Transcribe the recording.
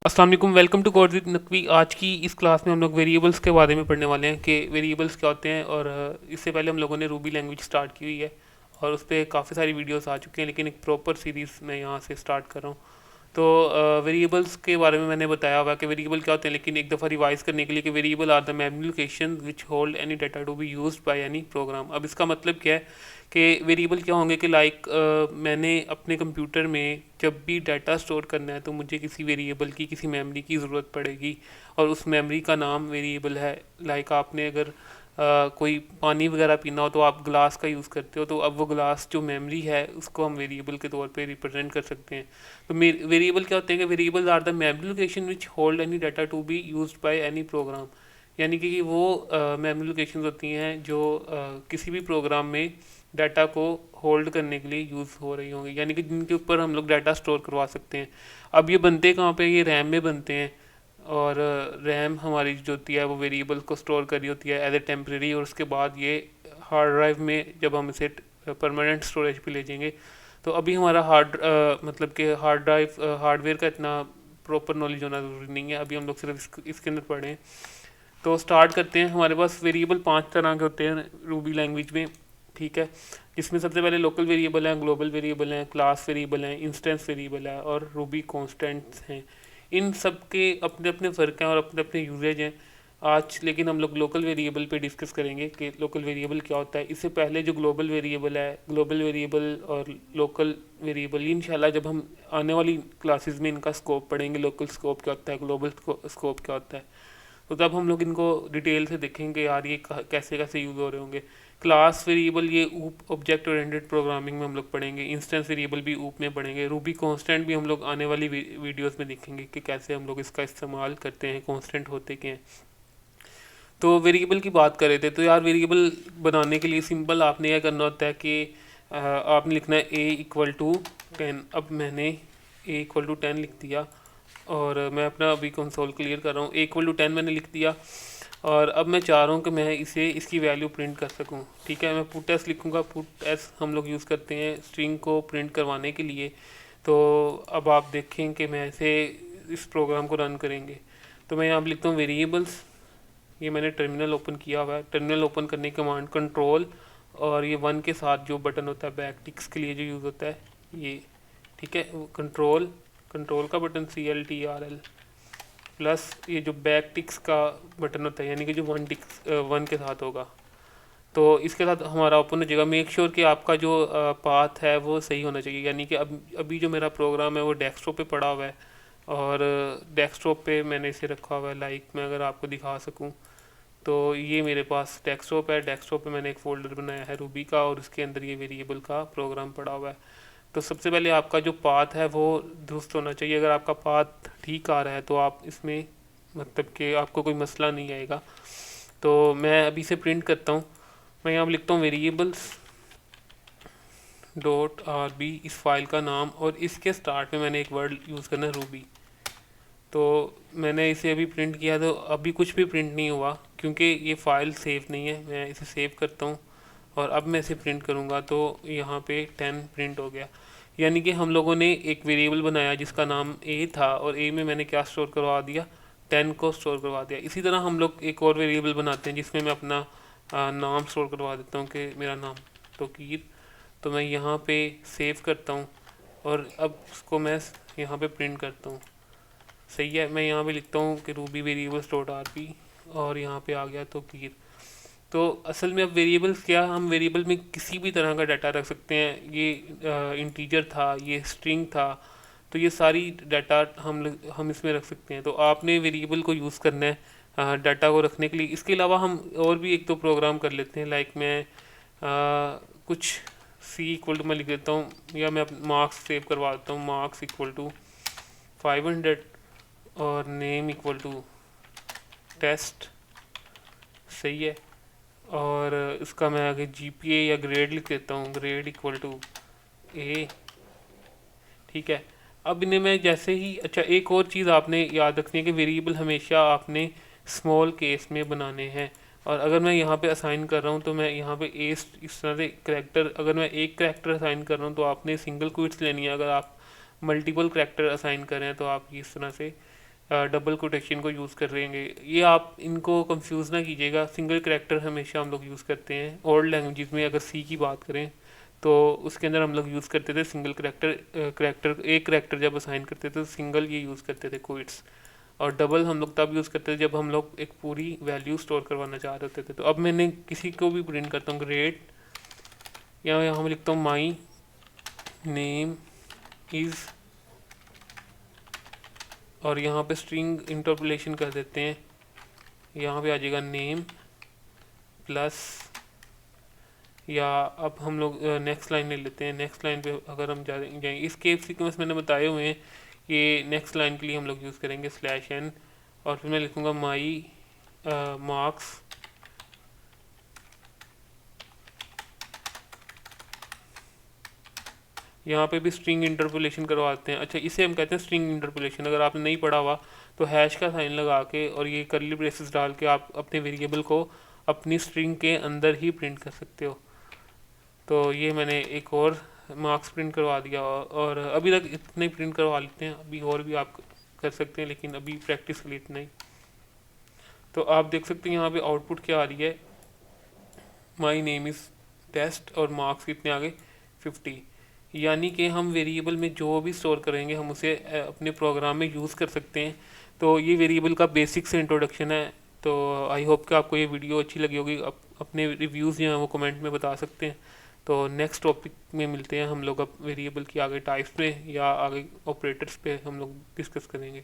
अस्सलाम वालेकुम, welcome to course with Naqvi. आज की इस क्लास में हम लोग वेरिएबल्स के बारे में पढ़ने वाले हैं कि वेरिएबल्स क्या होते हैं। और इससे पहले हम लोगों ने रूबी लैंग्वेज स्टार्ट की हुई है और उस पर काफ़ी सारी वीडियोस आ चुकी हैं, लेकिन एक प्रॉपर सीरीज़ मैं यहाँ से स्टार्ट कर रहा हूँ। तो वेरिएबल्स के बारे में मैंने बताया हुआ कि वेरिएबल क्या होते हैं, लेकिन एक दफ़ा रिवाइज करने के लिए कि variable are the memory location which hold any data to be used by any program. अब इसका मतलब क्या है कि वेरिएबल क्या होंगे कि मैंने अपने कंप्यूटर में जब भी डाटा स्टोर करना है तो मुझे किसी वेरिएबल की, किसी मेमोरी की ज़रूरत पड़ेगी और उस मेमोरी का नाम वेरिएबल है। आपने अगर कोई पानी वगैरह पीना हो तो आप ग्लास का यूज़ करते हो, तो अब वो ग्लास जो मेमोरी है उसको हम वेरिएबल के तौर पे रिप्रेजेंट कर सकते हैं। तो वेरिएबल क्या होते हैं कि variables are the memory location which hold any data to be used by any program. यानी कि वो मेमोरी लोकेशंस होती हैं जो किसी भी प्रोग्राम में डाटा को होल्ड करने के लिए यूज़ हो रही होंगी, यानी कि जिनके ऊपर हम लोग डाटा स्टोर करवा सकते हैं। अब ये बनते कहाँ पे, ये रैम में बनते हैं। और रैम हमारी जो होती है वो वेरिएबल को स्टोर कर रही होती है एज ए टेम्प्रेरी, और उसके बाद ये हार्ड ड्राइव में जब हम इसे परमानेंट स्टोरेज पे ले जाएंगे। तो अभी हमारा मतलब कि हार्ड ड्राइव हार्डवेयर का इतना प्रॉपर नॉलेज होना ज़रूरी नहीं है, अभी हम लोग सिर्फ इसके अंदर पढ़ें। तो स्टार्ट करते हैं। हमारे पास वेरिएबल 5 तरह के होते हैं रूबी लैंग्वेज में, ठीक है। जिसमें सबसे पहले लोकल वेरिएबल हैं, ग्लोबल वेरिएबल हैं, क्लास वेरिएबल हैं, इंस्टेंस वेरिएबल है और रूबी कॉन्स्टेंट्स हैं। इन सब के अपने अपने फ़र्क हैं और अपने अपने यूजेज हैं। आज लेकिन हम लोग लोकल वेरिएबल पे डिस्कस करेंगे कि लोकल वेरिएबल क्या होता है। इससे पहले जो ग्लोबल वेरिएबल है, ग्लोबल वेरिएबल और लोकल वेरिएबल, इंशाल्लाह जब हम आने वाली क्लासेस में इनका स्कोप पढ़ेंगे, लोकल स्कोप क्या होता है, ग्लोबल स्कोप क्या होता है, तो तब हम लोग इनको डिटेल से देखेंगे यार ये कैसे कैसे यूज़ हो रहे होंगे। क्लास वेरिएबल ये ऊप ऑब्जेक्ट ओरिएंटेड प्रोग्रामिंग में हम लोग पढ़ेंगे। इंस्टेंस वेरिएबल भी ऊप में पढ़ेंगे। रूबी कांस्टेंट भी हम लोग आने वाली वीडियोस में देखेंगे कि कैसे हम लोग इसका इस्तेमाल करते हैं, कांस्टेंट होते क्या हैं। तो वेरिएबल की बात कर रहे थे, तो यार वेरिएबल बनाने के लिए सिंपल आपने क्या करना होता है कि आपने लिखना है a=10। अब मैंने a=10 लिख दिया और मैं अपना अभी कंसोल क्लियर कर रहा हूँ। a=10 मैंने लिख दिया और अब मैं चाह रहा हूँ कि मैं इसकी वैल्यू प्रिंट कर सकूँ, ठीक है। मैं पुट एस लिखूँगा। पुट एस हम लोग यूज़ करते हैं स्ट्रिंग को प्रिंट करवाने के लिए। तो अब आप देखें कि मैं ऐसे इस प्रोग्राम को रन करेंगे तो मैं यहाँ पर लिखता हूँ वेरिएबल्स। ये मैंने टर्मिनल ओपन किया हुआ है। टर्मिनल ओपन करने के कमांड कंट्रोल और ये 1 के साथ जो बटन होता है बैक टिक्स के लिए जो यूज़ होता है ये, ठीक है। कंट्रोल का बटन CLTRL प्लस ये जो बैक टिक्स का बटन होता है, यानी कि जो 1 के साथ होगा, तो इसके साथ हमारा ओपन हो जाएगा। मेक श्योर कि आपका जो पाथ है वो सही होना चाहिए, यानी कि अभी जो मेरा प्रोग्राम है वो डेस्कटॉप पे पड़ा हुआ है और डेस्कटॉप पे मैंने इसे रखा हुआ है। मैं अगर आपको दिखा सकूं तो ये मेरे पास डेस्कटॉप है। डेस्कटॉप पे मैंने एक फ़ोल्डर बनाया है रूबी का और उसके अंदर ये वेरिएबल का प्रोग्राम पड़ा हुआ है। तो सबसे पहले आपका जो पाथ है वो दुरुस्त होना चाहिए। अगर आपका पाथ ठीक आ रहा है तो आप इसमें मतलब कि आपको कोई मसला नहीं आएगा। तो मैं अभी से प्रिंट करता हूँ। मैं यहाँ लिखता हूँ वेरिएबल्स .rb, इस फाइल का नाम, और इसके स्टार्ट में मैंने एक वर्ड यूज़ करना है रूबी। तो मैंने इसे अभी प्रिंट किया तो अभी कुछ भी प्रिंट नहीं हुआ क्योंकि ये फ़ाइल सेव नहीं है। मैं इसे सेव करता हूँ और अब मैं इसे प्रिंट करूँगा तो यहाँ पे 10 प्रिंट हो गया। यानी कि हम लोगों ने एक वेरिएबल बनाया जिसका नाम a था और a में मैंने क्या स्टोर करवा दिया, 10 को स्टोर करवा दिया। इसी तरह हम लोग एक और वेरिएबल बनाते हैं जिसमें मैं अपना नाम स्टोर करवा देता हूँ कि मेरा नाम तोकीर। तो मैं यहाँ पे सेव करता हूँ और अब उसको मैं यहाँ पे प्रिंट करता हूँ। सही है। मैं यहाँ पे लिखता हूँ कि रूबी वेरिएबल्स डॉट आर और यहाँ पे आ गया तोकीर। तो असल में अब वेरिएबल्स क्या, हम वेरिएबल में किसी भी तरह का डाटा रख सकते हैं। ये इंटीजर था, ये स्ट्रिंग था, तो ये सारी डाटा हम इसमें रख सकते हैं। तो आपने वेरिएबल को यूज़ करना है डाटा को रखने के लिए। इसके अलावा हम और भी एक दो प्रोग्राम कर लेते हैं। मैं कुछ C= मैं लिख देता हूँ या मैं मार्क्स सेव करवा देता हूँ। मार्क्स = 500 और नेम = टेस्ट। सही है। और इसका मैं आगे GPA या ग्रेड लिख देता हूँ। ग्रेड A, ठीक है। अब इन्हें मैं जैसे ही, अच्छा एक और चीज़ आपने याद रखनी है कि वेरिएबल हमेशा आपने स्मॉल केस में बनाने हैं। और अगर मैं यहाँ पे असाइन कर रहा हूँ तो मैं यहाँ पे इस तरह से करैक्टर, अगर मैं एक करैक्टर असाइन कर रहा हूँ तो आपने सिंगल क्विट्स लेनी है। अगर आप मल्टीपल करैक्टर असाइन कर रहे हैं तो आप इस तरह से डबल कोटेशन को यूज़ कर रहे हैं। ये आप इनको कंफ्यूज ना कीजिएगा। सिंगल करैक्टर हमेशा हम लोग यूज़ करते हैं। ओल्ड लैंग्वेजेस में अगर सी की बात करें तो उसके अंदर हम लोग यूज़ करते थे सिंगल करैक्टर एक करैक्टर जब असाइन करते थे तो सिंगल ये यूज़ करते थे क्विट्स। और डबल हम लोग तब यूज़ करते थे जब हम लोग एक पूरी वैल्यू स्टोर करवाना चाह रहे होते थे। तो अब मैंने किसी को भी प्रिंट करता हूँ ग्रेड, या यहाँ मैं लिखता हूँ माई नेम इज़, और यहाँ पे स्ट्रिंग इंटरपोलेशन कर देते हैं। यहाँ पे आ जाएगा नेम प्लस, या अब हम लोग नेक्स्ट लाइन ले लेते हैं। नेक्स्ट लाइन पे अगर हम जाएँ, इस केस सीक्वेंस मैंने बताए हुए हैं, ये नेक्स्ट लाइन के लिए हम लोग यूज़ करेंगे /n, और फिर मैं लिखूँगा माई मार्क्स यहाँ पे भी स्ट्रिंग इंटरपोलेशन करवाते हैं। अच्छा, इसे हम कहते हैं स्ट्रिंग इंटरपोलेशन। अगर आपने नहीं पढ़ा हुआ तो हैश का साइन लगा के और ये करली ब्रेसेस डाल के आप अपने वेरिएबल को अपनी स्ट्रिंग के अंदर ही प्रिंट कर सकते हो। तो ये मैंने एक और मार्क्स प्रिंट करवा दिया, और अभी तक इतने ही प्रिंट करवा लेते हैं। अभी और भी आप कर सकते हैं, लेकिन अभी प्रैक्टिस के लिए इतना ही। तो आप देख सकते हैं यहाँ पे आउटपुट क्या आ रही है, माई नेम इज़ टेस्ट, और मार्क्स कितने आ गए 50। यानी कि हम वेरिएबल में जो भी स्टोर करेंगे हम उसे अपने प्रोग्राम में यूज़ कर सकते हैं। तो ये वेरिएबल का बेसिक से इंट्रोडक्शन है। तो आई होप कि आपको ये वीडियो अच्छी लगी होगी। अपने रिव्यूज़ जो हैं वो कमेंट में बता सकते हैं। तो नेक्स्ट टॉपिक में मिलते हैं हम लोग। अब वेरिएबल की आगे टाइप्स पे या आगे ऑपरेटर्स पे हम लोग डिस्कस करेंगे।